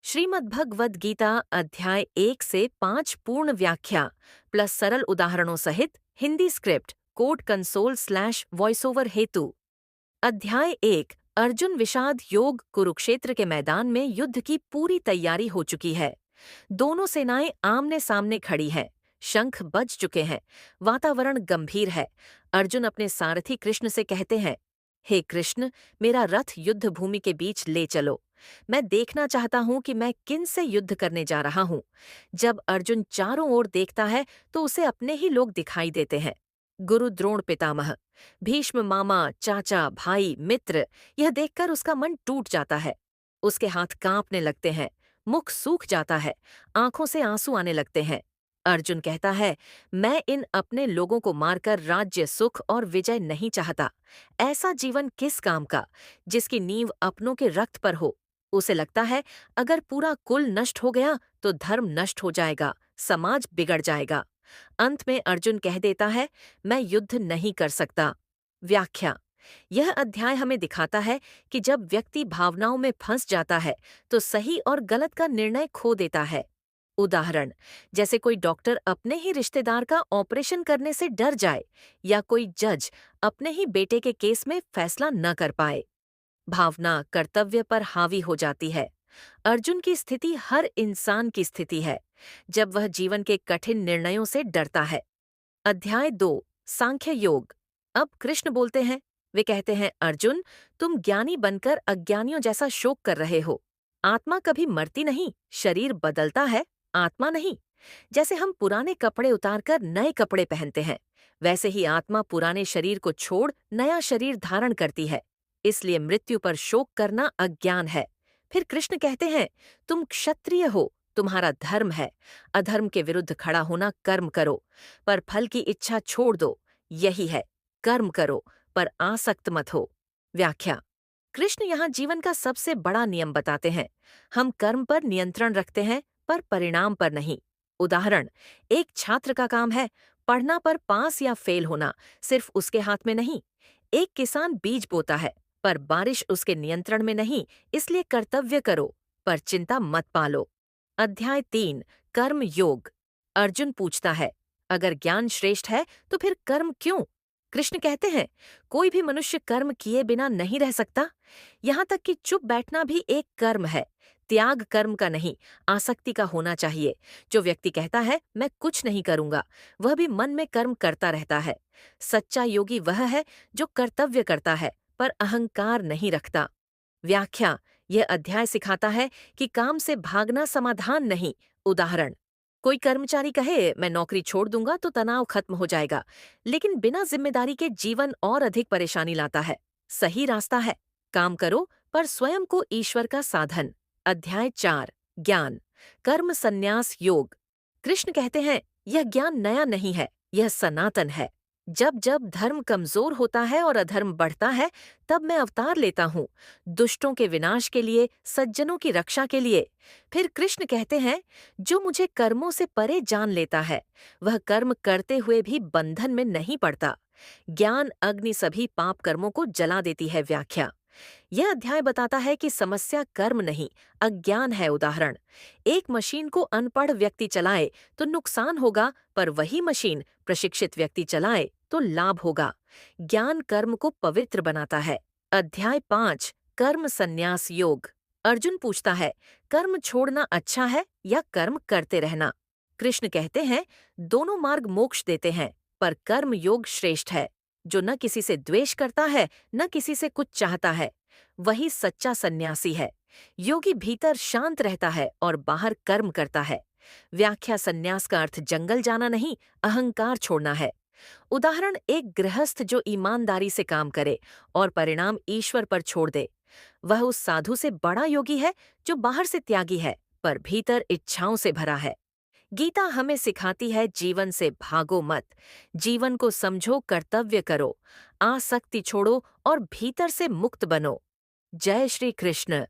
श्रीमद्भगवद गीता अध्याय 1 से 5 पूर्ण व्याख्या प्लस सरल उदाहरणों सहित हिंदी स्क्रिप्ट कोड कंसोल/वॉइस ओवर हेतु। अध्याय 1 अर्जुन विषाद योग। कुरुक्षेत्र के मैदान में युद्ध की पूरी तैयारी हो चुकी है। दोनों सेनाएं आमने सामने खड़ी हैं। शंख बज चुके हैं। वातावरण गंभीर है। अर्जुन अपने सारथी कृष्ण से कहते हैं, हे कृष्ण, मेरा रथ युद्ध भूमि के बीच ले चलो। मैं देखना चाहता हूं कि मैं किन से युद्ध करने जा रहा हूं। जब अर्जुन चारों ओर देखता है तो उसे अपने ही लोग दिखाई देते हैं। गुरु द्रोण पितामह, भीष्म मामा, चाचा, भाई, मित्र, यह देखकर उसका मन टूट जाता है। उसके हाथ कांपने लगते हैं, मुख सूख जाता है, आंखों से आंसू आने लगते हैं। अर्जुन कहता है, मैं इन अपने लोगों को मारकर राज्य, सुख और विजय नहीं चाहता। ऐसा जीवन किस काम का, जिसकी नींव अपनों के रक्त पर हो। उसे लगता है अगर पूरा कुल नष्ट हो गया तो धर्म नष्ट हो जाएगा, समाज बिगड़ जाएगा। अंत में अर्जुन कह देता है, मैं युद्ध नहीं कर सकता। व्याख्या। यह अध्याय हमें दिखाता है कि जब व्यक्ति भावनाओं में फंस जाता है तो सही और गलत का निर्णय खो देता है। उदाहरण, जैसे कोई डॉक्टर अपने ही रिश्तेदार का ऑपरेशन करने से डर जाए या कोई जज अपने ही बेटे के केस में फैसला न कर पाए। भावना कर्तव्य पर हावी हो जाती है। अर्जुन की स्थिति हर इंसान की स्थिति है जब वह जीवन के कठिन निर्णयों से डरता है। अध्याय 2 सांख्य योग। अब कृष्ण बोलते हैं। वे कहते हैं, अर्जुन, तुम ज्ञानी बनकर अज्ञानियों जैसा शोक कर रहे हो। आत्मा कभी मरती नहीं, शरीर बदलता है, आत्मा नहीं। जैसे हम पुराने कपड़े उतारकर नए कपड़े पहनते हैं, वैसे ही आत्मा पुराने शरीर को छोड़ नया शरीर धारण करती है। इसलिए मृत्यु पर शोक करना अज्ञान है। फिर कृष्ण कहते हैं, तुम क्षत्रिय हो, तुम्हारा धर्म है। अधर्म के विरुद्ध खड़ा होना कर्म करो, पर फल की इच्छा छोड़ दो। यही है, कर्म करो पर आसक्त मत हो। व्याख्या। कृष्ण यहाँ जीवन का सबसे बड़ा नियम बताते हैं। हम कर्म पर नियंत्रण रखते हैं पर परिणाम पर नहीं। उदाहरण, एक छात्र का काम है पढ़ना, पर पास या फेल होना सिर्फ उसके हाथ में नहीं। एक किसान बीज बोता है पर बारिश उसके नियंत्रण में नहीं, इसलिए कर्तव्य करो पर चिंता मत पालो। अध्याय 3 कर्म योग। अर्जुन पूछता है, अगर ज्ञान श्रेष्ठ है तो फिर कर्म क्यों? कृष्ण कहते हैं, कोई भी मनुष्य कर्म किए बिना नहीं रह सकता। यहाँ तक कि चुप बैठना भी एक कर्म है। त्याग कर्म का नहीं, आसक्ति का होना चाहिए। जो व्यक्ति कहता है मैं कुछ नहीं करूंगा, वह भी मन में कर्म करता रहता है। सच्चा योगी वह है जो कर्तव्य करता है पर अहंकार नहीं रखता। व्याख्या। यह अध्याय सिखाता है कि काम से भागना समाधान नहीं। उदाहरण, कोई कर्मचारी कहे मैं नौकरी छोड़ दूंगा तो तनाव खत्म हो जाएगा, लेकिन बिना जिम्मेदारी के जीवन और अधिक परेशानी लाता है। सही रास्ता है, काम करो पर स्वयं को ईश्वर का साधन। अध्याय 4 ज्ञान कर्म संन्यास योग। कृष्ण कहते हैं, यह ज्ञान नया नहीं है, यह सनातन है। जब जब धर्म कमजोर होता है और अधर्म बढ़ता है, तब मैं अवतार लेता हूँ, दुष्टों के विनाश के लिए, सज्जनों की रक्षा के लिए। फिर कृष्ण कहते हैं, जो मुझे कर्मों से परे जान लेता है, वह कर्म करते हुए भी बंधन में नहीं पड़ता। ज्ञान अग्नि सभी पाप कर्मों को जला देती है। व्याख्या। यह अध्याय बताता है कि समस्या कर्म नहीं, अज्ञान है। उदाहरण, एक मशीन को अनपढ़ व्यक्ति चलाए तो नुकसान होगा, पर वही मशीन प्रशिक्षित व्यक्ति चलाए तो लाभ होगा। ज्ञान कर्म को पवित्र बनाता है। अध्याय 5 कर्म संन्यास योग। अर्जुन पूछता है, कर्म छोड़ना अच्छा है या कर्म करते रहना? कृष्ण कहते हैं, दोनों मार्ग मोक्ष देते हैं, पर कर्म योग श्रेष्ठ है। जो न किसी से द्वेष करता है, न किसी से कुछ चाहता है, वही सच्चा सन्यासी है। योगी भीतर शांत रहता है और बाहर कर्म करता है। व्याख्या। सन्यास का अर्थ जंगल जाना नहीं, अहंकार छोड़ना है। उदाहरण, एक गृहस्थ जो ईमानदारी से काम करे और परिणाम ईश्वर पर छोड़ दे, वह उस साधु से बड़ा योगी है जो बाहर से त्यागी है पर भीतर इच्छाओं से भरा है। गीता हमें सिखाती है, जीवन से भागो मत, जीवन को समझो, कर्तव्य करो, आसक्ति छोड़ो और भीतर से मुक्त बनो। जय श्री कृष्ण।